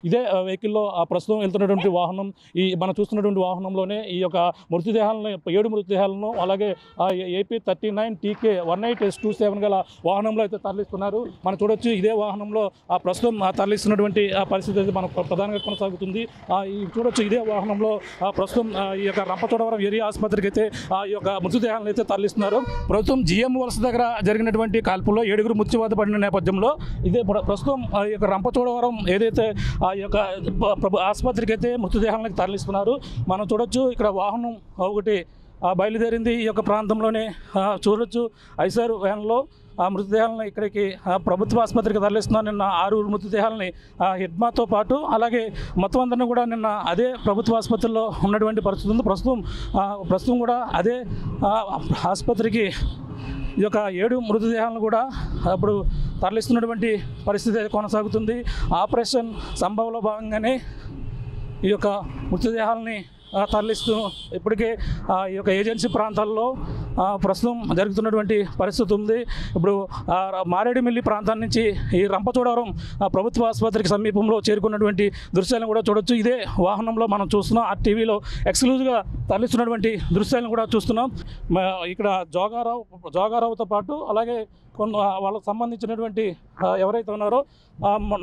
ఇదే వెహికల్‌లో ప్రస్తుతం వెళ్తున్నటువంటి వాహనం మనం చూస్తున్నటువంటి వాహనంలోనే ఈ యొక్క మృతదేహాలను 7 మృతదేహాలను అలాగే ఏపీ 39 టీకే 18S27 గల వాహనంలో అయితే తరలిస్తున్నారు. మనం చూడొచ్చు ఇదే వాహనంలో ప్రస్తుతం తరలిస్తున్నటువంటి పరిస్థితి అయితే మనకు ప్రధానంగా కొనసాగుతుంది. చూడొచ్చు ఇదే వాహనంలో ప్రస్తుతం ఈ యొక్క రంపచోడవరం ఏరియా ఆసుపత్రికి అయితే ఈ యొక్క మృతదేహాలను అయితే తరలిస్తున్నారు. ప్రస్తుతం జిఎం వలస దగ్గర జరిగినటువంటి కాల్పుల్లో 7 మృత్యువాత పడిన నేపథ్యంలో ఇదే ప్రస్తుతం ఈ యొక్క రంపచోడవరం ఏదైతే ఆ యొక్క ఆసుపత్రికి అయితే మృతదేహాలను తరలిస్తున్నారు. మనం చూడొచ్చు ఇక్కడ వాహనం ఒకటి బయలుదేరింది. ఈ యొక్క ప్రాంతంలోనే చూడొచ్చు ఐసర్ వ్యాన్లో మృతదేహాలను ఇక్కడికి ప్రభుత్వ ఆసుపత్రికి తరలిస్తున్నారు. నిన్న 6 మృతదేహాలని హిడ్మాతో పాటు అలాగే మొత్తం అందరినీ కూడా నిన్న అదే ప్రభుత్వ ఆసుపత్రిలో ఉన్నటువంటి పరిస్థితి ఉంది. ప్రస్తుతం కూడా అదే ఆసుపత్రికి ఈ యొక్క 7 మృతదేహాలను కూడా అప్పుడు తరలిస్తున్నటువంటి పరిస్థితి కొనసాగుతుంది. ఆపరేషన్ సంభవ్లో భాగంగానే ఈ యొక్క మృతదేహాలని తరలిస్తూ ఇప్పటికే ఈ యొక్క ఏజెన్సీ ప్రాంతాల్లో ప్రస్తుతం జరుగుతున్నటువంటి పరిస్థితి ఉంది. ఇప్పుడు మారేడుమిల్లి ప్రాంతం నుంచి ఈ రంపచోడవరం ప్రభుత్వ ఆసుపత్రికి సమీపంలో చేరుకున్నటువంటి దృశ్యాలను కూడా చూడొచ్చు. ఇదే వాహనంలో మనం చూస్తున్నాం. ఆ టీవీలో ఎక్స్క్లూజివ్గా తరలిస్తున్నటువంటి దృశ్యాలను కూడా చూస్తున్నాం. ఇక్కడ జోగారావుతో పాటు అలాగే వాళ్ళకు సంబంధించినటువంటి ఎవరైతే ఉన్నారో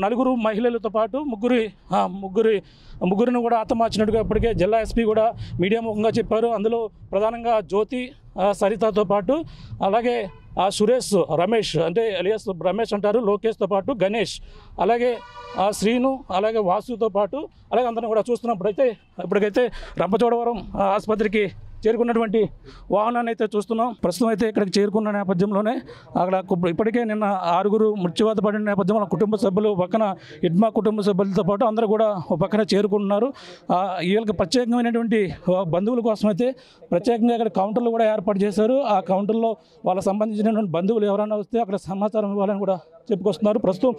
4 మహిళలతో పాటు ముగ్గురిని కూడా హతమార్చినట్టుగా ఇప్పటికే జిల్లా ఎస్పీ కూడా మీడియా ముఖంగా చెప్పారు. అందులో ప్రధానంగా జ్యోతి, సరితతో పాటు అలాగే సురేష్, రమేష్ అంటే ఎలియాస్ రమేష్ అంటారు, లోకేష్తో పాటు గణేష్, అలాగే శ్రీను, అలాగే వాసుతో పాటు అలాగే అందరం కూడా చూస్తున్నాం. ఇప్పటికైతే రంపచోడవరం ఆసుపత్రికి చేరుకున్నటువంటి వాహనాన్ని అయితే చూస్తున్నాం. ప్రస్తుతం అయితే ఇక్కడికి చేరుకున్న నేపథ్యంలోనే అక్కడ ఇప్పటికే నిన్న 6 మృత్యువాత పడిన నేపథ్యంలో కుటుంబ సభ్యులు పక్కన హిడ్మా కుటుంబ సభ్యులతో పాటు అందరూ కూడా పక్కన చేరుకుంటున్నారు. వీళ్ళకి ప్రత్యేకమైనటువంటి బంధువుల కోసం అయితే ప్రత్యేకంగా ఇక్కడ కౌంటర్లు కూడా ఏర్పాటు చేశారు. ఆ కౌంటర్లో వాళ్ళకి సంబంధించినటువంటి బంధువులు ఎవరైనా వస్తే అక్కడ సమాచారం ఇవ్వాలని కూడా చెప్పుకొస్తున్నారు. ప్రస్తుతం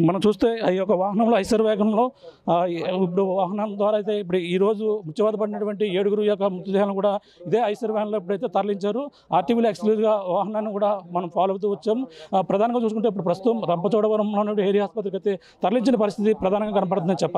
మనం చూస్తే ఈ యొక్క వాహనంలో ఐసర్ వేగంలో ఇప్పుడు వాహనం ద్వారా అయితే ఇప్పుడు ఈరోజు మృత్యువాత పడినటువంటి 7 యొక్క మృతదేహాలను కూడా ఇదే ఐసర్ వ్యాన్లో ఎప్పుడైతే తరలించారు ఆర్టీవీలో ఎక్స్క్లూజివ్గా వాహనాన్ని కూడా మనం ఫాలో అవుతూ వచ్చాం. ప్రధానంగా చూసుకుంటే ఇప్పుడు ప్రస్తుతం రంపచోడవరంలో ఏరియా ఆసుపత్రికి అయితే తరలించిన పరిస్థితి ప్రధానంగా కనపడుతుందని చెప్పాలి.